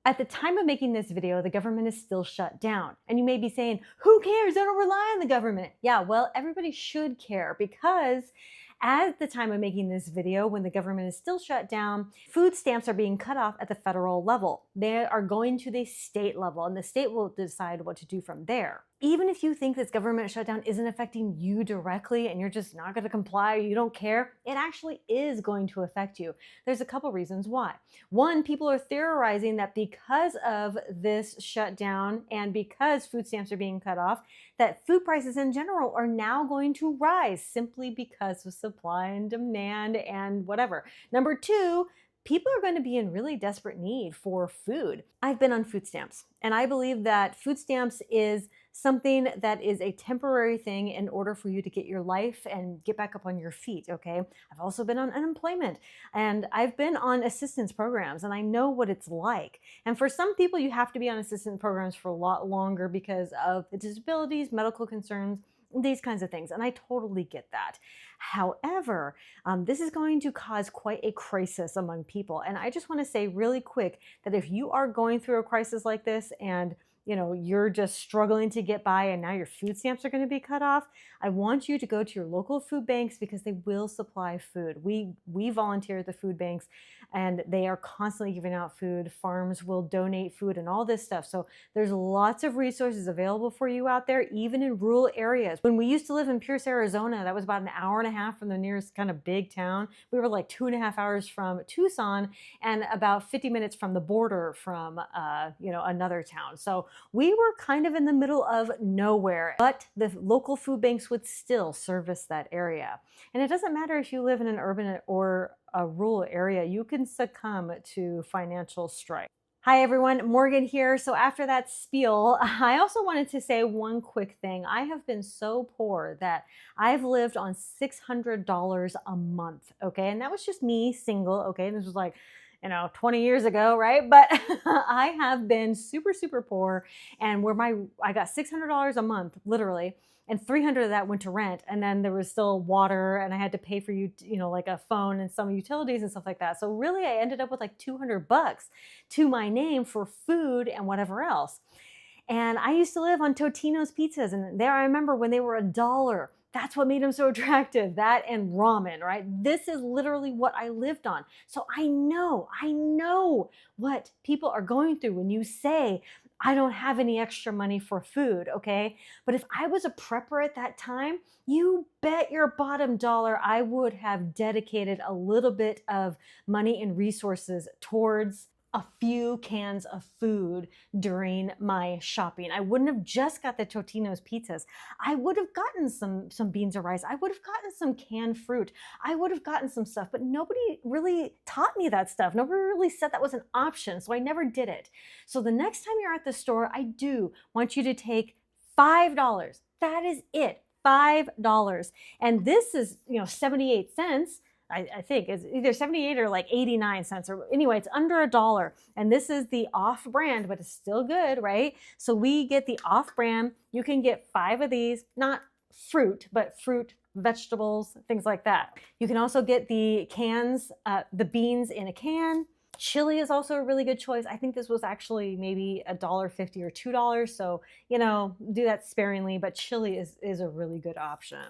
At the time of making this video, the government is still shut down. And you may be saying, who cares? I don't rely on the government. Yeah, well, everybody should care because at the time of making this video, when the government is still shut down, food stamps are being cut off at the federal level. They are going to the state level, and the state will decide what to do from there. Even if you think this government shutdown isn't affecting you directly and you're just not going to comply, you don't care, it actually is going to affect you. There's a couple reasons why. One, people are theorizing that because of this shutdown and because food stamps are being cut off, that food prices in general are now going to rise simply because of supply and demand and whatever. Number two, people are going to be in really desperate need for food. I've been on food stamps, and I believe that food stamps is something that is a temporary thing in order for you to get your life and get back up on your feet, okay? I've also been on unemployment, and I've been on assistance programs, and I know what it's like. And for some people, you have to be on assistance programs for a lot longer because of the disabilities, medical concerns, these kinds of things, and I totally get that. However, this is going to cause quite a crisis among people, and I just want to say really quick that if you are going through a crisis like this and you're just struggling to get by and now your food stamps are going to be cut off, I want you to go to your local food banks because they will supply food. We volunteer at the food banks and they are constantly giving out food. Farms will donate food and all this stuff. So there's lots of resources available for you out there, even in rural areas. When we used to live in Pierce, Arizona, that was about an hour and a half from the nearest kind of big town. We were like 2.5 hours from Tucson and about 50 minutes from the border from another town. So we were kind of in the middle of nowhere, but the local food banks would still service that area. And it doesn't matter if you live in an urban or a rural area, you can succumb to financial strife. Hi everyone, Morgan here. So after that spiel, I also wanted to say one quick thing. I have been so poor that I've lived on $600 a month, okay? And that was just me, single, okay? This was like 20 years ago, right? But I have been super, super poor, and I got $600 a month, literally, and 300 of that went to rent, and then there was still water, and I had to pay for like a phone and some utilities and stuff like that. So really, I ended up with like $200 to my name for food and whatever else. And I used to live on Totino's pizzas, and there I remember when they were $1. That's what made them so attractive, that and ramen, right? This is literally what I lived on. So I know what people are going through when you say, I don't have any extra money for food, okay? But if I was a prepper at that time, you bet your bottom dollar I would have dedicated a little bit of money and resources towards a few cans of food during my shopping. I wouldn't have just got the Totino's pizzas. I would have gotten some beans or rice. I would have gotten some canned fruit. I would have gotten some stuff, but nobody really taught me that stuff. Nobody really said that was an option, so I never did it. So the next time you're at the store, I do want you to take $5. That is it, $5. And this is, 78 cents. I think it's either 78 or like 89 cents, or anyway, it's under $1. And this is the off brand, but it's still good, right? So we get the off brand. You can get 5 of these, not fruit, but fruit, vegetables, things like that. You can also get the cans, the beans in a can. Chili is also a really good choice. I think this was actually maybe $1.50 or $2. So, do that sparingly, but chili is a really good option.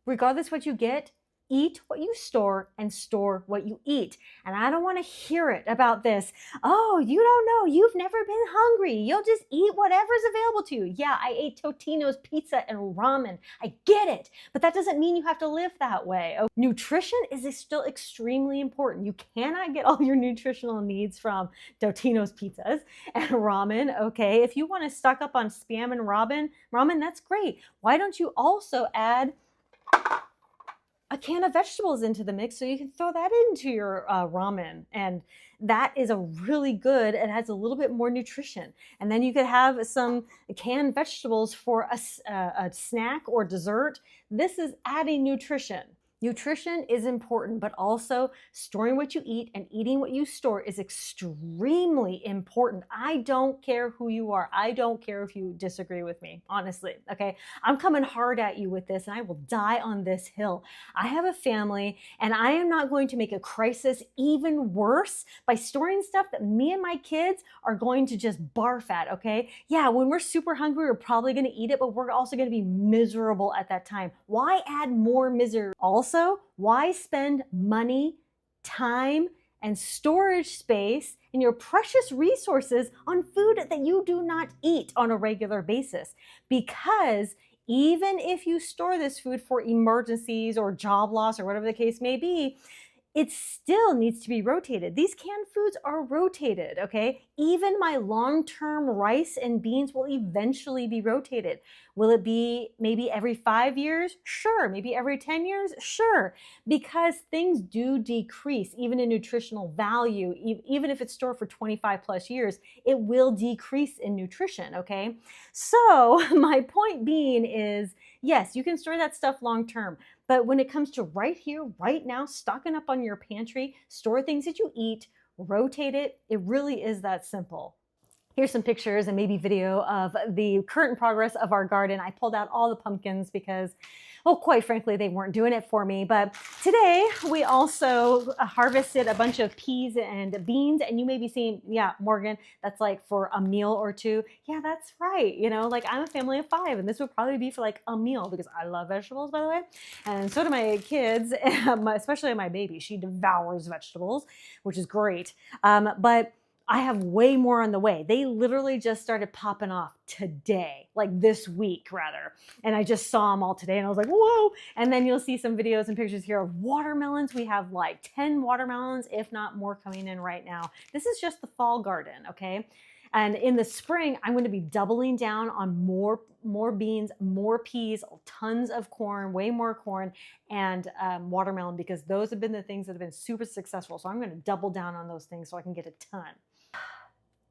Regardless what you get, eat what you store and store what you eat. And I don't want to hear it about this. Oh, you don't know. You've never been hungry. You'll just eat whatever's available to you. Yeah, I ate Totino's pizza and ramen. I get it. But that doesn't mean you have to live that way. Okay? Nutrition is still extremely important. You cannot get all your nutritional needs from Totino's pizzas and ramen. Okay, if you want to stock up on Spam and ramen, that's great. Why don't you also add a can of vegetables into the mix so you can throw that into your ramen, and that is a really good, it has a little bit more nutrition. And then you could have some canned vegetables for a snack or dessert. This is adding nutrition. Nutrition is important, but also storing what you eat and eating what you store is extremely important. I don't care who you are. I don't care if you disagree with me, honestly, okay? I'm coming hard at you with this and I will die on this hill. I have a family and I am not going to make a crisis even worse by storing stuff that me and my kids are going to just barf at, okay? Yeah, when we're super hungry, we're probably gonna eat it, but we're also gonna be miserable at that time. Why add more misery? Also, why spend money, time, and storage space and your precious resources on food that you do not eat on a regular basis? Because even if you store this food for emergencies or job loss or whatever the case may be, it still needs to be rotated. These canned foods are rotated, okay? Even my long-term rice and beans will eventually be rotated. Will it be maybe every 5 years? Sure. Maybe every 10 years? Sure. Because things do decrease, even in nutritional value. Even if it's stored for 25 plus years, it will decrease in nutrition, okay? So my point being is, yes, you can store that stuff long-term. But when it comes to right here, right now, stocking up on your pantry, store things that you eat, rotate it, it really is that simple. Here's some pictures and maybe video of the current progress of our garden. I pulled out all the pumpkins because, well, quite frankly, they weren't doing it for me. But today we also harvested a bunch of peas and beans. And you may be seeing, yeah, Morgan, that's like for a meal or two. Yeah, that's right. You know, like I'm a family of 5 and this would probably be for like a meal because I love vegetables, by the way. And so do my kids, especially my baby. She devours vegetables, which is great. But I have way more on the way. They literally just started popping off today, like this week rather. And I just saw them all today and I was like, whoa. And then you'll see some videos and pictures here of watermelons. We have like 10 watermelons, if not more, coming in right now. This is just the fall garden, okay? And in the spring, I'm going to be doubling down on more beans, more peas, tons of corn, way more corn, and watermelon, because those have been the things that have been super successful. So I'm going to double down on those things so I can get a ton.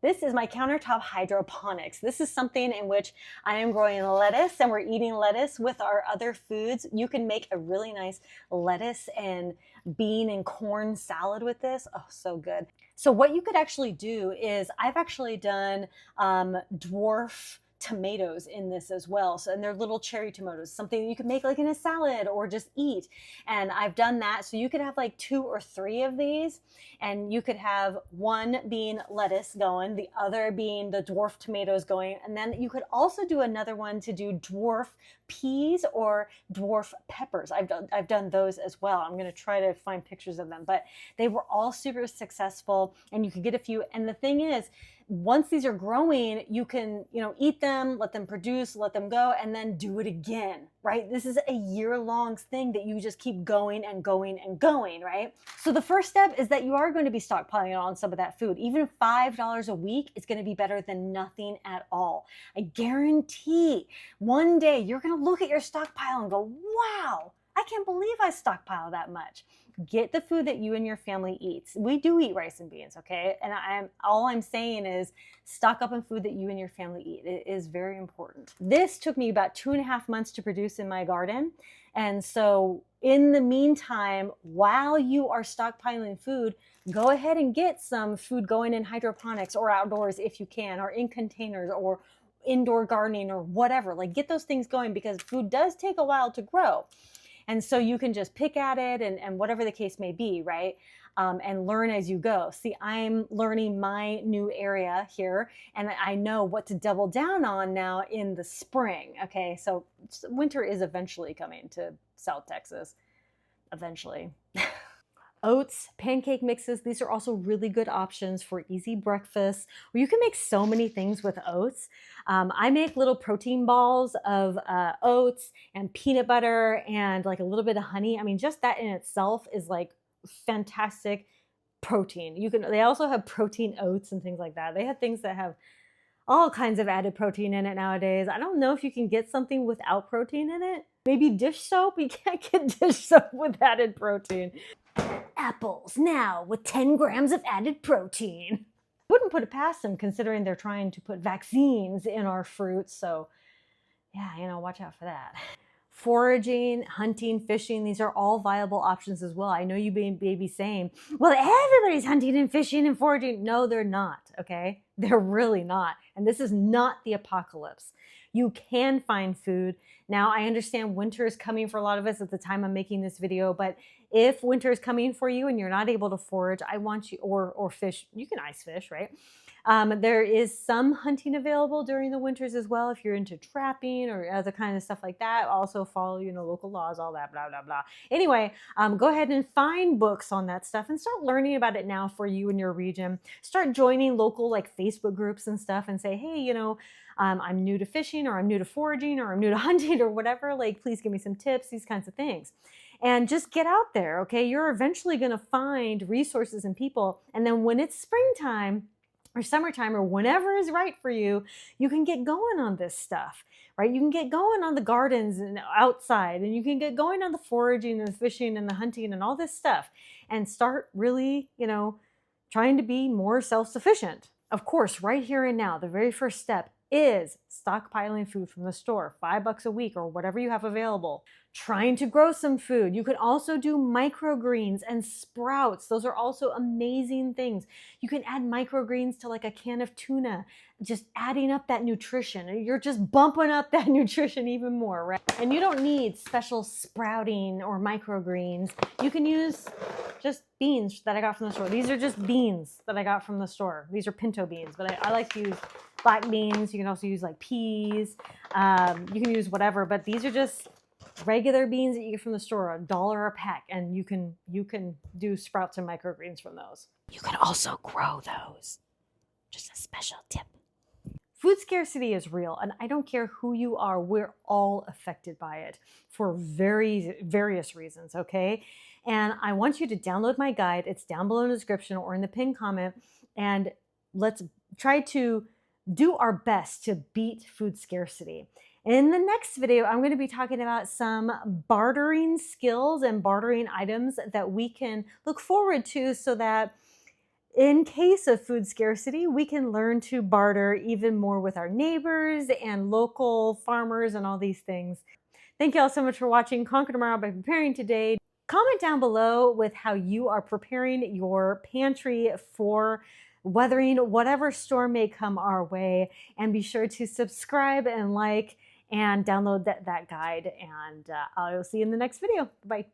This is my countertop hydroponics. This is something in which I am growing lettuce and we're eating lettuce with our other foods. You can make a really nice lettuce and bean and corn salad with this. Oh, so good. So what you could actually do is I've actually done dwarf tomatoes in this as well. So, and they're little cherry tomatoes, something you could make like in a salad or just eat. And I've done that. So you could have like 2 or 3 of these and you could have one being lettuce going, the other being the dwarf tomatoes going. And then you could also do another one to do dwarf peas or dwarf peppers. I've done those as well. I'm going to try to find pictures of them, but they were all super successful and you could get a few. And the thing is, once these are growing, you can, eat them, let them produce, let them go, and then do it again, right? This is a year-long thing that you just keep going and going and going, right? So the first step is that you are going to be stockpiling on some of that food. Even $5 a week is going to be better than nothing at all. I guarantee one day you're going to look at your stockpile and go, wow, I can't believe I stockpile that much. Get the food that you and your family eats. We do eat rice and beans, okay? And all I'm saying is stock up on food that you and your family eat. It is very important. This took me about 2.5 months to produce in my garden. And so in the meantime, while you are stockpiling food, go ahead and get some food going in hydroponics or outdoors if you can, or in containers or indoor gardening or whatever. Like get those things going because food does take a while to grow. And so you can just pick at it and whatever the case may be, right? And learn as you go. See, I'm learning my new area here and I know what to double down on now in the spring. Okay, so winter is eventually coming to South Texas, eventually. Oats, pancake mixes, these are also really good options for easy breakfast. Or you can make so many things with oats. I make little protein balls of oats and peanut butter and like a little bit of honey. I mean, just that in itself is like fantastic protein. They also have protein oats and things like that. They have things that have all kinds of added protein in it nowadays. I don't know if you can get something without protein in it. Maybe dish soap. You can't get dish soap with added protein. Apples now with 10 grams of added protein. Wouldn't put it past them considering they're trying to put vaccines in our fruits. So yeah, watch out for that. Foraging, hunting, fishing, these are all viable options as well. I know you may be saying, well, everybody's hunting and fishing and foraging. No, they're not, okay? They're really not. And this is not the apocalypse. You can find food. Now, I understand winter is coming for a lot of us at the time I'm making this video, but if winter is coming for you and you're not able to forage, I want you, or fish, you can ice fish, right? There is some hunting available during the winters as well if you're into trapping or other kind of stuff like that. Also follow, local laws, all that, blah, blah, blah. Anyway, go ahead and find books on that stuff and start learning about it now for you in your region. Start joining local like Facebook groups and stuff and say, hey, I'm new to fishing, or I'm new to foraging, or I'm new to hunting, or whatever. Like, please give me some tips, these kinds of things. And just get out there, okay? You're eventually going to find resources and people. And then when it's springtime, or summertime, or whenever is right for you, you can get going on this stuff, right? You can get going on the gardens and outside, and you can get going on the foraging and the fishing and the hunting and all this stuff, and start really, trying to be more self-sufficient. Of course, right here and now, the very first step is stockpiling food from the store, $5 a week or whatever you have available. Trying to grow some food. You can also do microgreens and sprouts. Those are also amazing things. You can add microgreens to like a can of tuna, just adding up that nutrition. You're just bumping up that nutrition even more, right? And you don't need special sprouting or microgreens. You can use just beans that I got from the store. These are just beans that I got from the store. These are pinto beans, but I like to use black beans. You can also use like peas. You can use whatever, but these are just regular beans that you get from the store, $1 a peck, and you can do sprouts and microgreens from those. You can also grow those. Just a special tip. Food scarcity is real, and I don't care who you are, we're all affected by it for various reasons, okay? And I want you to download my guide. It's down below in the description or in the pinned comment, and let's try to do our best to beat food scarcity. In the next video, I'm going to be talking about some bartering skills and bartering items that we can look forward to so that in case of food scarcity, we can learn to barter even more with our neighbors and local farmers and all these things. Thank you all so much for watching Conquer Tomorrow by Preparing Today. Comment down below with how you are preparing your pantry for weathering whatever storm may come our way. And be sure to subscribe and like and download that guide. And I will see you in the next video. Bye.